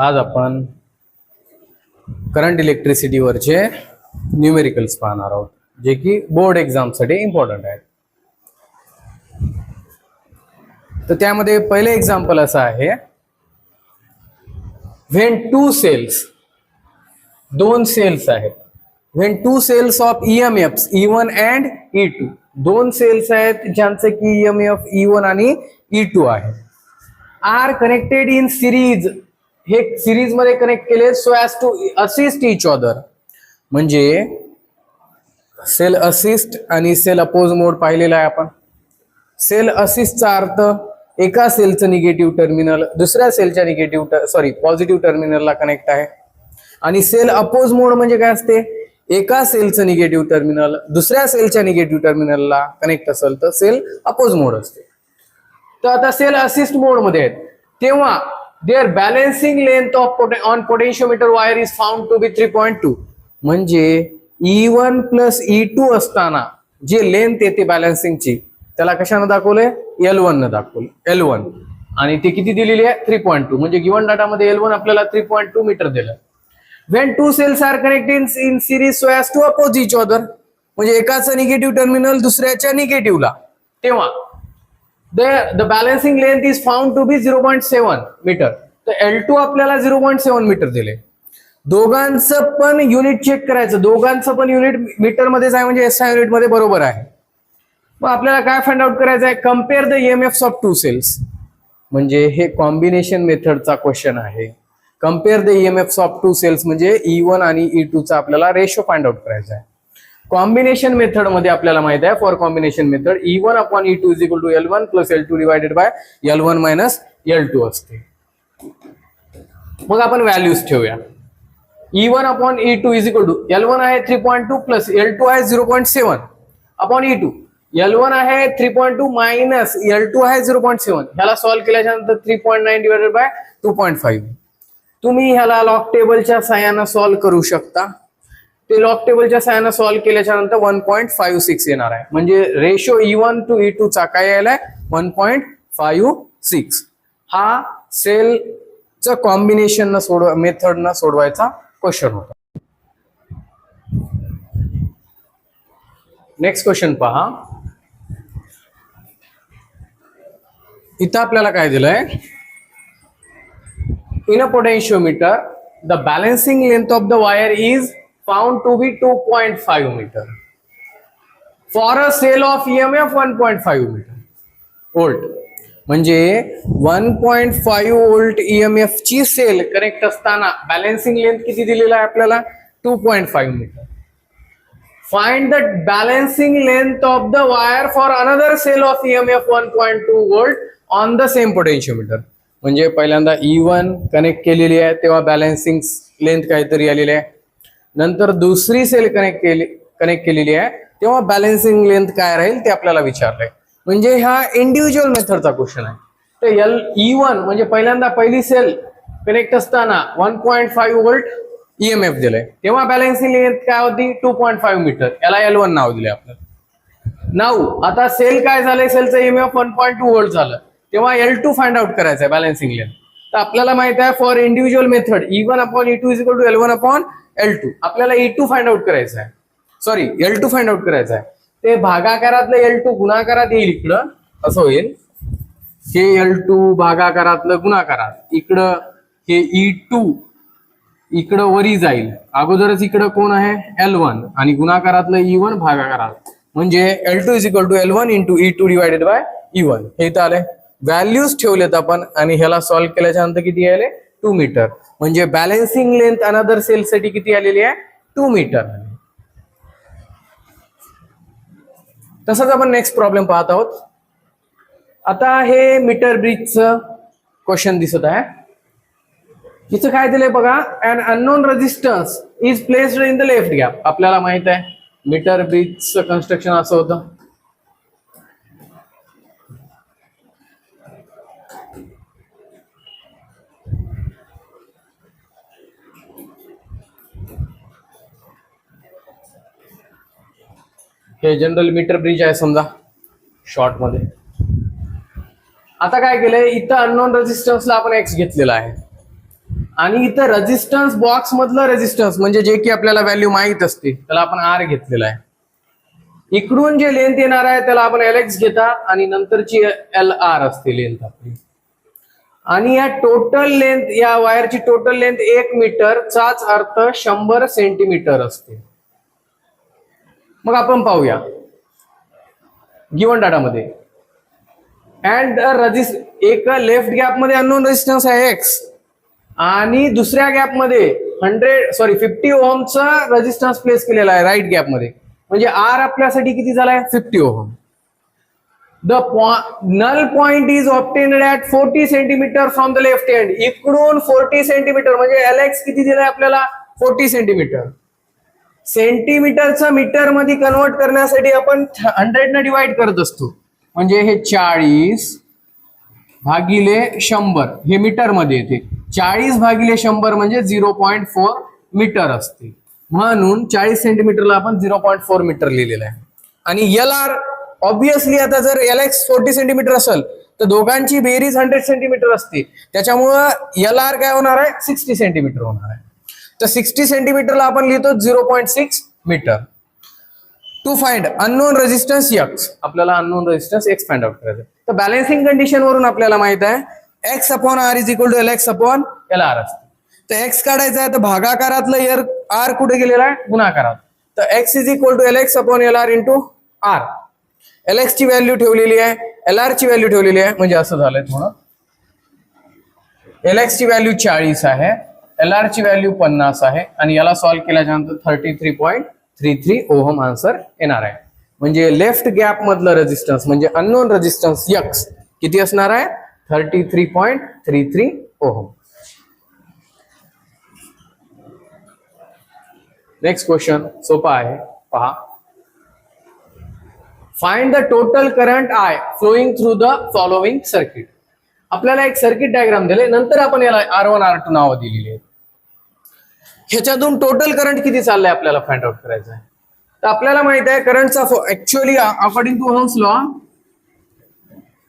आज आपण current इलेक्ट्रिसिटीवरचे numericals पाहणार आहोत, जे की बोर्ड एक्झामसाठी इम्पॉर्टंट आहेत. तर त्यामध्ये पहिले एक्झाम्पल असं आहे, व्हेन टू सेल्स, दोन सेल्स आहेत, when two cells of EMFs E1 and E2, दोन सेल्स आहेत ज्यांचे की EMF E1 आणि E2 आहे, आर कनेक्टेड इन सिरीज, हे सिरीज मध्ये कनेक्ट केले so as to assist each other. म्हणजे सेल असिस्ट आणि सेल अपोज मोड पाहिलेला आहे आपण. सेल असिस्टचा अर्थ एका सेलचं निगेटिव्ह टर्मिनल दुसऱ्या सेलच्या पॉझिटिव्ह टर्मिनलला कनेक्ट आहे, आणि सेल अपोज मोड म्हणजे काय असते, एका सेलचं निगेटिव्ह टर्मिनल दुसऱ्या सेलच्या निगेटिव्ह टर्मिनलला कनेक्ट असेल तर सेल अपोज मोड असते. तर आता सेल असिस्ट मोड मध्ये आहेत तेव्हा there balancing length of on potentiometer wire is found to be 3.2. म्हणजे E1 प्लस E2 असताना जे लेंथ येते बॅलन्सिंगची त्याला कशानं दाखवलंय, L1 न दाखवलं, L1, आणि ते किती दिलेली आहे 3.2. म्हणजे गिवन डाटामध्ये L1 आपल्याला 3.2 मीटर दिलं. When two cells are connected in series so as to oppose each other, म्हणजे एकाचं निगेटिव्ह टर्मिनल दुसऱ्याच्या निगेटिव्हला, तेव्हा the balancing length is found to be 0.7 metre. तर L2 आपल्याला 0.7 मीटर दिले. दोघांचं पण युनिट चेक करायचं, दोघांचं पण युनिट मीटर मध्येच आहे, म्हणजे SI युनिट मध्ये बरोबर आहे. मग आपल्याला काय फाइंड आउट करायचं आहे, compare the EMFs of two cells. म्हणजे हे कॉम्बिनेशन मेथडचा क्वेश्चन आहे. Compare the EMFs of two cells म्हणजे E1 आणि E2 चा आपल्याला रेशो फाइंड आउट करायचा आहे. कॉम्बिनेशन मेथड मध्ये आपल्याला माहित आहे, for combination method E1 upon E2 is equal to L1 plus L2 divided by L1 minus L2 असते. मग आपण व्हॅल्यूज ठेवूया. E1 upon E2 is equal to L1 आहे 3.2 प्लस L2 आहे 0.7 अपॉन E2. L1 आहे 3.2 मायनस L2 आहे 0.7. ह्याला solve केल्यानंतर 3.9 डिवायडेड बाय 2.5. तुम्ही ह्याला लॉग टेबलच्या सहाय्याने सॉल्व्ह करू शकता. ते लॉग टेबलच्या सहाय्याने सॉल्व्ह केल्याच्या नंतर 1.56 येणार आहे. म्हणजे रेशो E1 टू E2 चा काय यायलाय 1.56. हा सेलचं कॉम्बिनेशन मेथड न सोडवायचा क्वेश्चन होता. नेक्स्ट क्वेश्चन पहा. इथं आपल्याला काय दिलंय, in a potentiometer the balancing length of the wire is found to be 2.5 meter for a cell of EMF 1.5 volt. म्हणजे 1.5 volt EMF ची सेल कनेक्ट असताना बॅलन्सिंग लेंथ किती दिलेला आहे आपल्याला 2.5 metre. Find the balancing length of the wire for another cell of EMF 1.2 volt on the same potentiometer. म्हणजे पहिल्यांदा E1 connect केलेली आहे तेव्हा बॅलन्सिंग लेंथ काहीतरी आलेली आहे, नंतर दुसरी सेल कनेक्ट केलेली आहे तेव्हा बॅलन्सिंग लेंथ काय राहील ते आपल्याला विचारलंय. म्हणजे हा इंडिव्हिज्युअल मेथडचा क्वेश्चन आहे. तर E1 म्हणजे पहिल्यांदा पहिली सेल कनेक्ट असताना 1.5 व्होल्ट EMF दिलंय तेव्हा बॅलन्सिंग लेंथ काय होती 2.5 मीटर, याला L1 नाव दिले आपल्याला. नाव आता सेल काय झालंय, सेलचं EMF 1.2 व्होल्ट झालं तेव्हा L2 फाइंड आउट करायचं आहे बॅलन्सिंग लेंथ. तर आपल्याला माहित आहे for individual method E1 upon E2 is equal to L1 upon L2. आपल्याला E2 फाइंड आउट करायचं आहे, सॉरी L2 फाइंड आउट करायचं आहे. ते भागाकारातलं L2 गुणाकारात येईल, इकडं असं होईल, हे L2 भागाकारातलं गुणाकारात, इकडं हे E2 इकडं वरी जाईल, अगोदरच इकडं कोण आहे L1 आणि गुणाकारातलं E1 भागाकारात, म्हणजे L2 is equal to L1 into E2 divided by E1. हे इथं आलंय. व्हॅल्यूज ठेवलेत आपण आणि ह्याला सॉल्व्ह केल्याच्या नंतर किती आले 2 मीटर. म्हणजे बॅलन्सिंग लेंथ अनदर सेल साठी किती आलेली आहे 2 मीटर. तसंच आपण नेक्स्ट प्रॉब्लेम पाहत आहोत. आता हे मीटर ब्रिजचं क्वेश्चन दिसत आहे. इथं काय दिलंय बघा, an unknown resistance is placed in the left gap. आपल्याला माहित आहे मीटर ब्रिजचं कन्स्ट्रक्शन असं होतं. हे जनरल मीटर ब्रिज आहे समजा शॉर्ट मध्ये. आता काय केलंय, इथं अननोन रेझिस्टन्सला आपण एक्स घेतलेला आहे आणि इथं रेझिस्टन्स बॉक्स मधलं रेझिस्टन्स म्हणजे जे की आपल्याला व्हॅल्यू माहित असते त्याला आपण आर घेतलेला आहे. इकडून जे लेंथ येणार आहे त्याला आपण एल एक्स घेता आणि नंतरची एल आर असते लेंथ आपली. आणि या टोटल लेंथ, या वायरची टोटल लेंथ 1 मीटरचाच अर्थ 100 सेंटीमीटर असते. मग आपण पाहूया गिवन डाटामध्ये. अँड एक लेफ्ट गॅप मध्ये अननोन रेजिस्टन्स आहे एक्स आणि दुसऱ्या गॅप मध्ये 50 ओहमचा रेजिस्टन्स प्लेस केलेला आहे राईट गॅप मध्ये. म्हणजे आर आपल्यासाठी किती झालाय 50 ohm. The null point is obtained at 40 centimetre from the left hand. इकडून 40 सेंटीमीटर म्हणजे एल एक्स किती दिलाय आपल्याला 40 सेंटीमीटर. सेंटीमीटरचं मीटर मध्ये कन्वर्ट करण्यासाठी आपण 100 न डिवाइड करत असतो. म्हणजे हे 40 भागिले 100 हे मीटर मध्ये येते. 40 भागिले 100 म्हणजे 0.4 मीटर असते. म्हणून 40 सेंटीमीटरला आपण 0.4 मीटर लिहिलेलं आहे. आणि एल आर ऑब्विसली आता जर एल एक्स 40 सेंटीमीटर असेल तर दोघांची बेरीज 100 सेंटीमीटर असते. त्याच्यामुळं एल आर काय होणार आहे 60 सेंटीमीटर होणार आहे. तर 60 सेंटीमीटरला आपण लिहितो 0.6 metre. To find unknown resistance X, आपल्याला unknown resistance X find out करायचं. तर बॅलन्सिंग कंडिशन वरून आपल्याला माहित आहे X upon R is equal to L X upon L R असते. तर एक्स काढायचं आहे तर भागाकारातलं आर कुठे गेलेला आहे गुणाकारात. तर X is equal to L X upon L R into R. L X ची व्हॅल्यू ठेवलेली आहे, एल आर ची व्हॅल्यू ठेवलेली आहे. म्हणजे असं झालंय थोडं. एल एक्स ची व्हॅल्यू 40 आहे, एल आर ची व्हॅल्यू 50 आहे आणि याला सॉल्व्ह केल्याच्यानंतर 33.33 ओहम आन्सर येणार आहे. म्हणजे लेफ्ट गॅप मधलं रेजिस्टन्स म्हणजे अननोन रेजिस्टन्स एक्स किती असणार आहे 33.33 ओहम. नेक्स्ट क्वेश्चन सोपा आहे पहा. Find the total current I flowing through the following circuit. आपल्याला एक सर्किट डायग्राम दिले, नंतर आपण याला R1 R2 नाव दिलेली आहेत. ह्याच्यातून टोटल करंट किती चाललंय आपल्याला फाइंड आउट करायचं आहे. तर आपल्याला माहित आहे करंटचा actually according to Ohm's law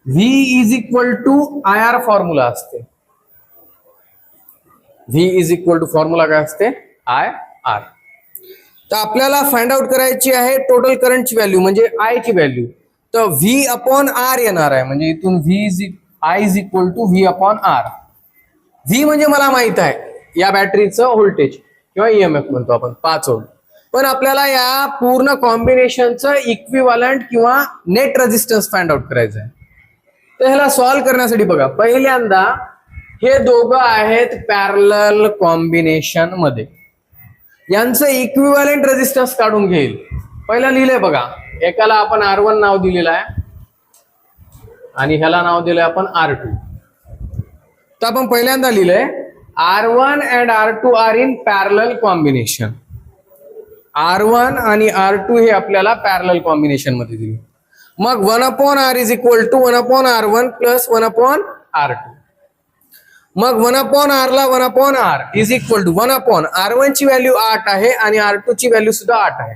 V is equal to IR formula असते. V is equal to formula काय असते IR. तर आपल्याला फाइंड आउट करायची आहे टोटल करंटची व्हॅल्यू म्हणजे आय ची व्हॅल्यू. तर V अपॉन आर येणार आहे. म्हणजे इथून I is equal to V upon R. V म्हणजे मला माहित आहे या बॅटरीचं व्होल्टेज किंवा ईएमएफ म्हणतो आपण 5 व्होल्ट. पण आपल्याला या पूर्ण कॉम्बिनेशनचं इक्विव्हॅलंट किंवा नेट रेजिस्टन्स फाइंड आउट करायचं आहे. तर ह्याला सॉल्व्ह करण्यासाठी बघा पहिल्यांदा हे दोघं आहेत पॅरलल कॉम्बिनेशन मध्ये. यांचं इक्विव्हॅलंट रेजिस्टन्स काढून घेईल. पहिला लिहिलंय बघा, एकाला आपण R1 नाव दिलेलं आहे आणि ह्याला नाव दिलंय आपण R2. तर आपण पहिल्यांदा लिहिलंय R1 and R2 are in parallel combination. R1 आणि R2 हे आपल्याला पॅरलल कॉम्बिनेशन मध्ये दिले. मग 1 upon R is equal to 1 upon R1 plus 1 upon R2. मग 1 अपॉन R ला 1 upon R is equal to 1 upon R1 ची व्हॅल्यू 8 आहे आणि R2 ची व्हॅल्यू सुद्धा 8 आहे.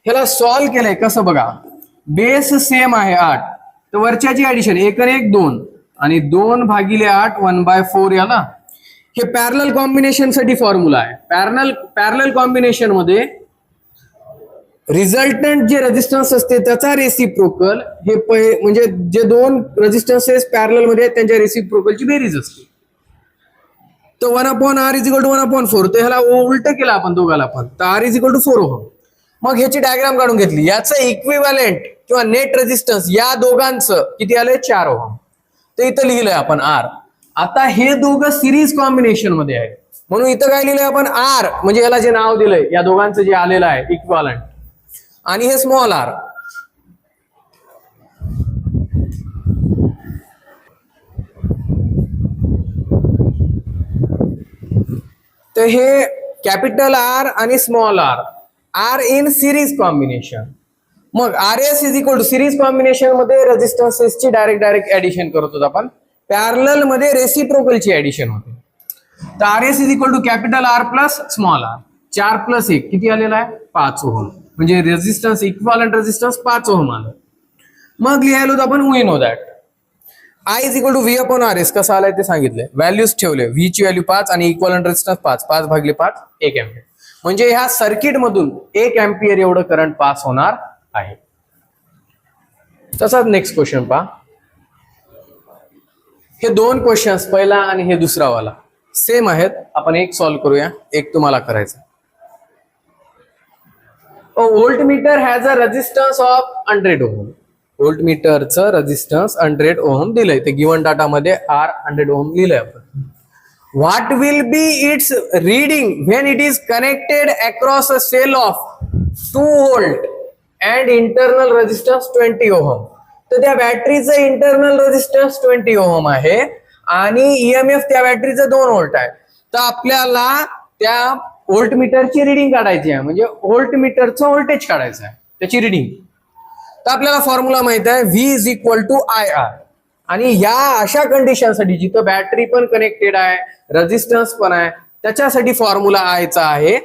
ह्याला सॉल्व्ह केलंय कसं बघा, बेस सेम आहे 8 तर वरच्याची ऍडिशन 1 आणि 1 2 आणि 2 भागिले 8 1/4 याला. हे पॅरलल कॉम्बिनेशन साठी फॉर्म्युला आहे. पॅरलल कॉम्बिनेशन मध्ये रिझल्टंट जे रेजिस्टन्स असते त्याचा रेसिप्रोकल हे म्हणजे जे दोन रेजिस्टन्सेस पॅरलल मध्ये आहेत त्यांच्या रेसिप्रोकलची बेरीज असते. तर 1 upon R is equal to 1 upon 4. तर ह्याला उलट केला आपण दोघाला पण. तर R is equal to 4 ohm. मग ह्याची डायग्राम काढून घेतली. याचं इक्विव्हॅलंट किंवा नेट रेजिस्टन्स या दोघांचं किती आलंय 4 ओहम. तर इथं लिहिलंय आपण R. आता हे दोघं सिरीज कॉम्बिनेशन मध्ये आहे म्हणून इथं काय लिहिलंय आपण R म्हणजे याला जे नाव दिलंय या दोघांचं जे आलेलं आहे इक्विव्हॅलंट आणि हे स्मॉल r. तर हे कॅपिटल R आणि small r in series combination. मग RS इज इक्वल टू सिरीज कॉम्बिनेशन मध्ये रेजिस्टन्सेसची डायरेक्ट ऍडिशन करतो आपण. पॅरलल मध्ये रेसिप्रोकलची ऍडिशन होते. तर RS is equal to capital R plus small r. 4 plus 1 किती आलेला आहे 5 ओहम. म्हणजे रेजिस्टन्स इक्विव्हॅलंट रेजिस्टन्स 5 ओहम आलं. मग लिहायला होतं आपण we know that I is equal to V upon R S कसं आलाय ते सांगितलंय. व्हॅल्यूज ठेवले, व्ही ची व्हॅल्यू 5 आणि इक्वलंट रेजिस्टन्स 5, 5 भागले 5 1 एम्पियर. म्हणजे ह्या सर्किट मधून 1 एम्पियर एवढं करंट पास होणार आहे. तसाच नेक्स्ट क्वेश्चन पहा. हे दोन क्वेश्चन्स, पहिला आणि हे दुसरा वाला सेम आहेत. आपण एक सॉल्व्ह करूया, एक तुम्हाला करायचं. Voltmeter has a resistance of 100 ohm. व्होल्टमीटरचं रेजिस्टन्स 100 ओहम दिलंय, ते गिवन डाटा मध्ये आर 100 ओहम लिहिलंय आपण. What will be its reading when it is connected across a cell of 2 volt and internal resistance 20 ohm. तर त्या बॅटरीचं इंटरनल रेजिस्टन्स 20 ओहम आहे आणि ईएमएफ त्या बॅटरीचं 2 व्होल्ट आहे. तर आपल्याला त्या व्होल्टमीटरची रिडिंग काढायची आहे, म्हणजे व्होल्टमीटरचं व्होल्टेज काढायचं आहे, त्याची रिडिंग. तर आपल्याला फॉर्म्युला माहित आहे, V is equal to I R. आणि या अशा कंडिशनसाठी जिथं बॅटरी पण कनेक्टेड आहे, रेजिस्टन्स पण आहे, त्याच्यासाठी फॉर्म्युला आयचा आहे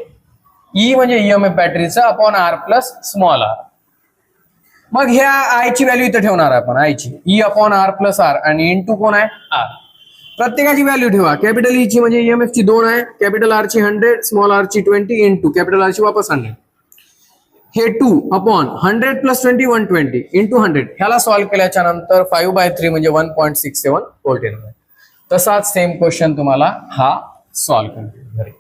ई म्हणजे ईएमएफ बॅटरीचा upon R plus small r. मग ह्या आय ची व्हॅल्यू इथं ठेवणार आहे आपण, आय ची E upon R plus R आणि इंटू कोण आहे आर. प्रत्येकाची व्हॅल्यू ठेवा. कॅपिटल ई ची म्हणजे ईएमएफ ची 2 आहे, कॅपिटल आर ची 100, स्मॉल आर ची 20 इंटू कॅपिटल आर ची वापस 100. हे 2 अपॉन 100 प्लस 20 120 इंटू 100. ह्याला सॉल्व्ह केल्याच्या नंतर 5/3 म्हणजे 1.67 व्होल्ट येणार. तसाच सेम क्वेश्चन तुम्हाला हा सॉल्व्ह करायचा घरी.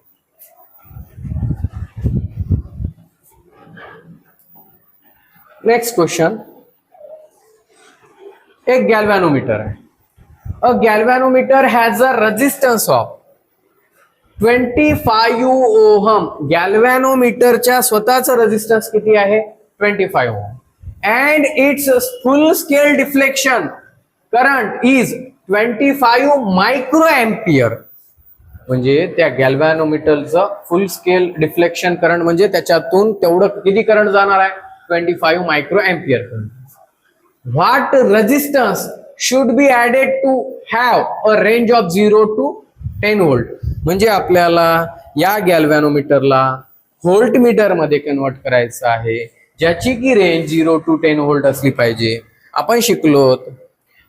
नेक्स्ट क्वेश्चन, एक गॅल्व्हॅनोमीटर आहे. A galvanometer has a resistance of 25 ohm. गॅल्व्हॅनोमीटरच्या स्वतःचा रेजिस्टन्स किती आहे 25 ohm. And its full scale deflection current is 25 micro ampere. म्हणजे त्या गॅल्व्हॅनोमीटरचं फुल स्केल डिफ्लेक्शन करंट म्हणजे त्याच्यातून तेवढं किती करंट जाणार आहे 25 micro ampere current. What resistance should be added to have a range of 0 to 10 volt. म्हणजे आपल्याला या गॅल्व्हॅनोमीटरला व्होल्ट मीटर मध्ये कन्वर्ट करायचं आहे, ज्याची की रेंज 0 to 10 व्होल्ट असली पाहिजे. आपण शिकलो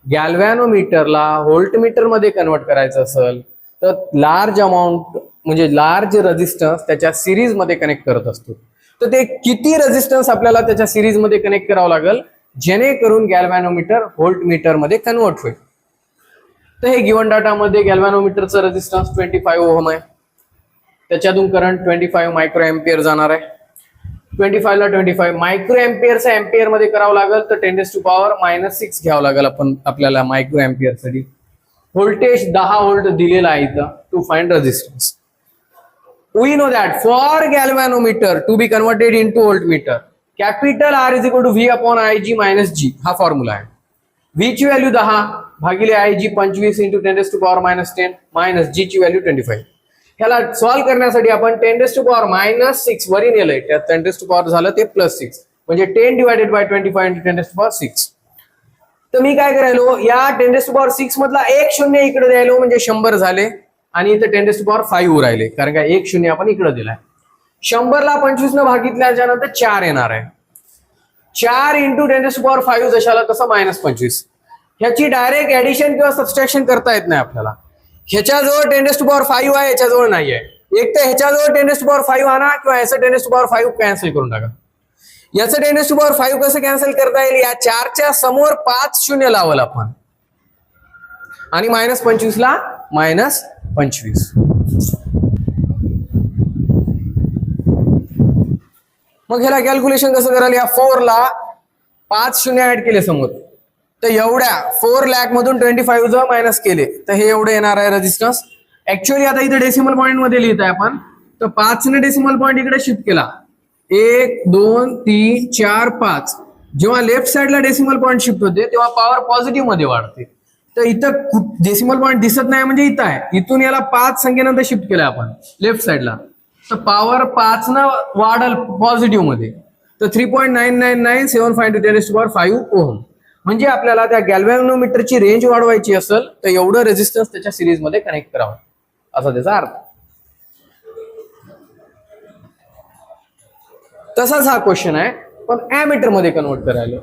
गॅल्व्हॅनोमीटरला व्होल्ट मीटर मध्ये कन्वर्ट करायचं असेल तर लार्ज अमाऊंट म्हणजे लार्ज रेजिस्टन्स त्याच्या सिरीज मध्ये कनेक्ट करत असतो. तर ते किती रेजिस्टन्स आपल्याला त्याच्या सिरीज मध्ये कनेक्ट करावं लागेल जेणेकरून गॅल्व्हॅनोमीटर व्होल्ट मीटर मध्ये कन्वर्ट होईल. तर हे गिवन डाटामध्ये गॅल्व्हॅनोमीटरचं रेजिस्टन्स 25 ओहम आहे, त्याच्यातून करंट 25 मायक्रो एम्पियर जाणार आहे. 25 ला 25 मायक्रो एम्पियरचा एम्पियर मध्ये करावं लागेल तर 10⁻⁻6 घ्यावं लागेल आपल्याला मायक्रो एम्पियर साठी. व्होल्टेज 10 व्होल्ट दिलेला आहे इथं. To find resistance we know that for galvanometer to be converted into voltmeter capital R is equal to V upon I G minus G. हा फॉर्म्युला आहे. व्ही ची व्हॅल्यू 10 भागिले I G 25 into 10⁻⁻10 minus G ची value 25. ह्याला solve करण्यासाठी आपण 10⁻⁻6 वरी नेलंय, त्यात 10⁻⁻ झालं ते +6 म्हणजे 10 डिवायडेड बाय 25 इंटू 10⁻6. तर मी काय करायलो या 10⁻6 मधला एक शून्य इकडे द्यायलो म्हणजे 100 झाले आणि इथे 10⁻5 राहिले कारण का एक शून्य आपण इकडे दिलाय. 100 ला 25 न भागितल्याच्या नंतर 4 येणार आहे. 4 इंटू 10⁻5 जशाला तसं -25. ह्याची डायरेक्ट ऍडिशन किंवा सबस्ट्रॅक्शन करता येत नाही आपल्याला. ह्याच्याजवळ 10⁻5 आहे, ह्याच्याजवळ नाही आहे. एक तर ह्याच्याजवळ 10⁻5 आणा किंवा याचं 10⁻5 कॅन्सल करून टाका. याचं 10⁻5 कसं कॅन्सल करता येईल, या 4च्या समोर 5 शून्य लावल आपण आणि -25 ला -25. मग ह्याला कॅल्क्युलेशन कसं कराल, या 4 ला 5 शून्य ऍड केले समोर तर एवढ्या 4 लाख मधून 25 जर मायनस केले तर हे एवढे येणार आहे रेजिस्टन्स. ऍक्च्युअली आता इथे डेसिमल पॉईंट मध्ये लिहित आहे आपण, तर 5 ने डेसिमल पॉईंट इकडे शिफ्ट केला 1 2 3 4 5. जेव्हा लेफ्ट साइडला डेसिमल पॉईंट शिफ्ट होते तेव्हा पॉवर पॉझिटिव्ह मध्ये वाढते. तर इथं डेसिमल पॉईंट दिसत नाही म्हणजे इथं आहे, इथून याला 5 संख्येनंतर शिफ्ट केलं आपण लेफ्ट साइडला तर पॉवर 5 न वाढल पॉझिटिव्ह मध्ये. तर 3.999752 10⁻5 ओहम. म्हणजे आपल्याला त्या गॅल्व्हॅनोमीटरची रेंज वाढवायची असेल तर एवढं रेजिस्टन्स त्याच्या सिरीज मध्ये कनेक्ट करावं असा त्याचा अर्थ. तसाच हा क्वेश्चन आहे पण ॲमीटर मध्ये कन्वर्ट करायला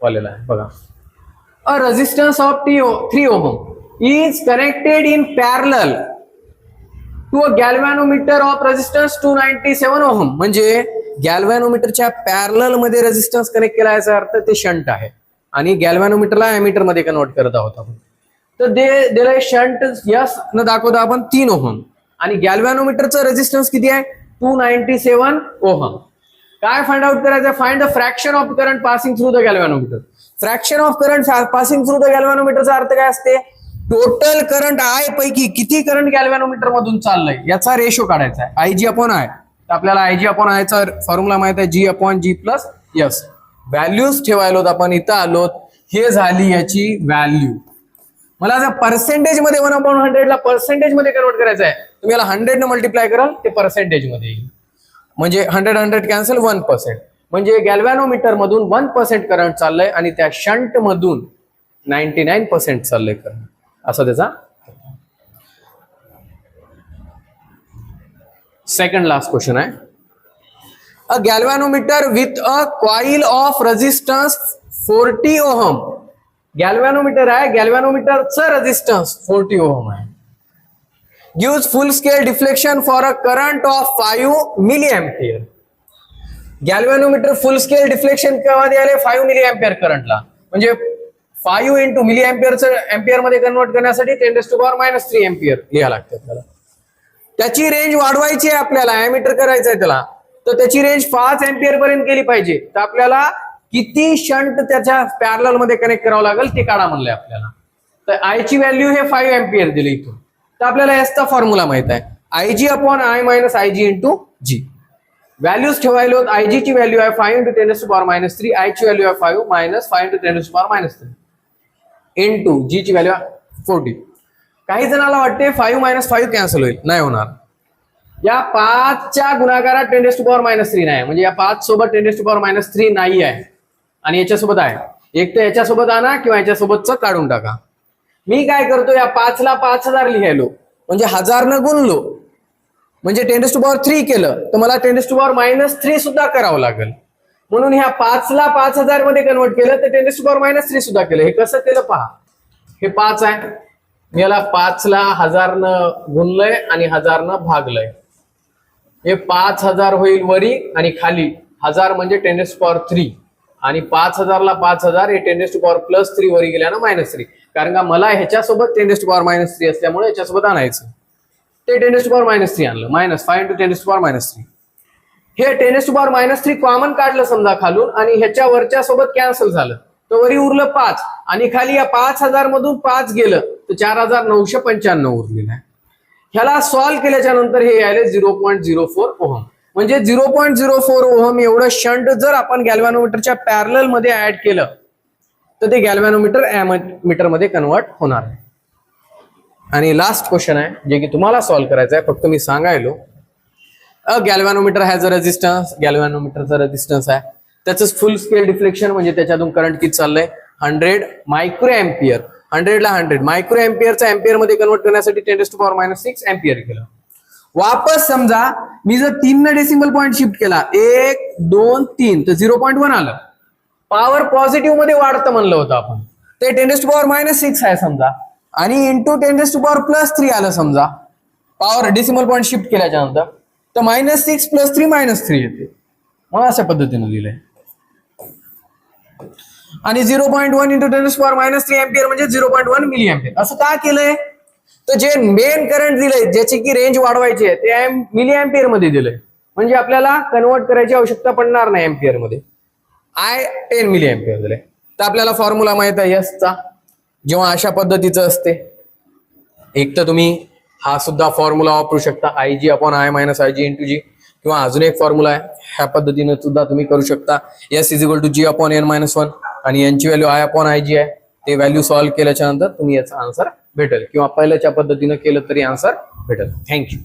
वालेला आहे. बघा, a resistance of 3 ohm is connected in parallel to a galvanometer of resistance 297 ohm. म्हणजे गॅल्व्हॅनोमीटरच्या पॅरलल मध्ये रेझिस्टन्स कनेक्ट केला याचा अर्थ ते शंट आहे आणि गॅल्व्हॅनोमीटरला एमीटर मध्ये कन्वर्ट करत आहोत आपण. तर दिलंय शंट यस न दाखवता आपण 3 ओहम आणि गॅल्व्हॅनोमीटरचं रेझिस्टन्स किती आहे 297 ओहम. काय फाइंड आउट करायचं find the fraction of current passing through the galvanometer. Fraction of current passing through the गॅल्व्हॅनोमीटरचा अर्थ काय असते टोटल करंट आय पैकी किती करंट गॅल्व्हॅनोमीटर मधून चाललंय याचा रेशो काढायचा आहे आय जी अपॉन आय. आपल्याला आय जी अपॉन आयचा फॉर्म्युला माहित आहे जी अपॉन जी प्लस यस. व्हॅल्यूज ठेवायलोत आपण इथं आलोत हे झाली याची व्हॅल्यू. मला जर पर्सेंटेज मध्ये 1/100 ला पर्सेंटेज मध्ये कन्वर्ट करायचं आहे तुम्ही याला 100 न मल्टिप्लाय कराल ते पर्सेंटेज मध्ये येईल. म्हणजे 100 कॅन्सल 1%. म्हणजे गॅल्व्हॅनोमीटर मधून 1% करंट चाललंय आणि त्या शंट मधून 99% चाललंय करंट असं त्याचा. सेकंड लास्ट क्वेश्चन आहे a galvanometer with a coil of resistance 40 ohm. Galvanometer आहे गॅल्व्हॅनोमीटरचं रेजिस्टन्स 40 ओहम आहे. Gives full scale deflection for a current of 5 milliampere. Galvanometer full scale deflection केव्हा द्यायला 5 मिलीएम्पियर करंटला. म्हणजे 5 इंटू मिलीएम्पियरचं एम्पियर मध्ये कन्वर्ट करण्यासाठी 10⁻³ एम्पियर लिहा लागते आपल्याला. त्याची रेंज वाढवायची आहे आपल्याला एमिटर करायचं आहे त्याला तर त्याची रेंज 5 एम्पियर पर्यंत गेली पाहिजे. तर आपल्याला किती शंट त्याच्या पॅरलल मध्ये कनेक्ट करावं लागेल ते काढा म्हणलंय आपल्याला. तर आय ची व्हॅल्यू हे 5 एम्पियर दिली इथून. तर आपल्याला याचा फॉर्म्युला माहित आहे I G upon I minus I G into G. Values ठेवायलो आय जी ची व्हॅल्यू आहे 5 इंटू 10⁻³ आय ची व्हॅल्यू आहे 5 मायनस 5 इंटू 10⁻³ इंटू जी ची व्हॅल्यू 40. काही जणांना वाटते 5 मायनस 5 कॅन्सल होईल नाही होणार. या 5च्या गुणाकारात 10⁻³ नाही म्हणजे या 5 सोबत 10⁻³ नाही आहे आणि याच्यासोबत आहे. एक तर याच्यासोबत आणा किंवा याच्यासोबतच काढून टाका. मी काय करतो या 5 ला 5000 लिहायलो म्हणजे 1000 न गुणलो म्हणजे 10⁻³ केलं तर मला 10⁻³ सुद्धा करावं लागेल. म्हणून ह्या 5 ला 5000 मध्ये कन्वर्ट केलं तर 10⁻³ सुद्धा केलं. हे कसं केलं पहा. हे 5 आहे मी याला 5 ला 1000 न गुणलंय आणि 1000 न भागलंय. हे 5000 होईल वरी आणि खाली 1000 म्हणजे 10⁻³ आणि 5000 ला 5000 हे 10⁻+3 वरी गेल्यानं -3. कारण का मला ह्याच्यासोबत 10⁻³ असल्यामुळे ह्याच्यासोबत आणायचं. ते 10⁻³ आणलं -5 इंटू 10⁻³. हे 10⁻³ कॉमन काढलं समजा खालून आणि ह्याच्या वरच्या सोबत कॅन्सल झालं तर वरी उरलं 5 आणि खाली या 5000 मधून 5 गेलं तर 4995 उरलेलं आहे. ह्याला सॉल्व्ह केल्याच्या नंतर हे यायले 0.04 ओहम. म्हणजे 0.04 ओहम एवढं शंट जर आपण गॅल्व्हॅनोमीटरच्या पॅरलल मध्ये ऍड केलं तर ते गॅल्व्हॅनोमीटर एमीटर मध्ये कन्वर्ट होणार आहे. आणि लास्ट क्वेश्चन आहे जे की तुम्हाला सॉल्व्ह करायचं आहे फक्त मी सांगायलो. अ galvanometer has a resistance. गॅल्व्हॅनोमीटरचा resistance आहे त्याचं फुल स्केल डिफ्लेक्शन म्हणजे त्याच्यातून करंट किती चाललंय 100 मायक्रो एम्पियर. 100 ला 100 मायक्रो एम्पियरचा एम्पियर मध्ये कन्वर्ट करण्यासाठी 10⁻⁶ एम्पियर केलं. वापस समजा मी जर 3 न डेसिमल पॉईंट शिफ्ट केला 1 2 3 तर 0.1 आलं. पॉवर पॉझिटिव्ह मध्ये वाढतं म्हणलं होतं आपण ते 10⁻⁶ आहे समजा आणि इंटू 10⁻+3 आलं समजा पॉवर डेसिमल पॉईंट शिफ्ट केल्याच्या नंतर तर -6 + 3 -3 येते. मग अशा पद्धतीने लिहिलंय. आणि 0.1 इंटू 10⁻³ एम्पियर म्हणजे 0.1 मिली एम्पियर. असं का केलंय तर जे मेन करंट दिलंय ज्याची की रेंज वाढवायची आहे ते मिली एम्पियर मध्ये दिलंय म्हणजे आपल्याला कन्वर्ट करायची आवश्यकता पडणार नाही एम्पियर मध्ये. आय 10 मिली एम्पियर दिलंय. तर आपल्याला फॉर्म्युला माहित आहे यसचा जेव्हा अशा पद्धतीचं असते एक तर तुम्ही हा सुद्धा फॉर्म्युला वापरू शकता I G upon I minus I G into G किंवा अजून एक फॉर्म्युला आहे ह्या पद्धतीने सुद्धा तुम्ही करू शकता. S = G अपॉन n-1 आणि यांची व्हॅल्यू आय अपॉन आय जी आहे. ते व्हॅल्यू सॉल्व्ह केल्याच्या नंतर तुम्ही याचा आन्सर भेटेल किंवा पहिल्याच्या पद्धतीने केलं तरी आन्सर भेटेल. थँक्यू.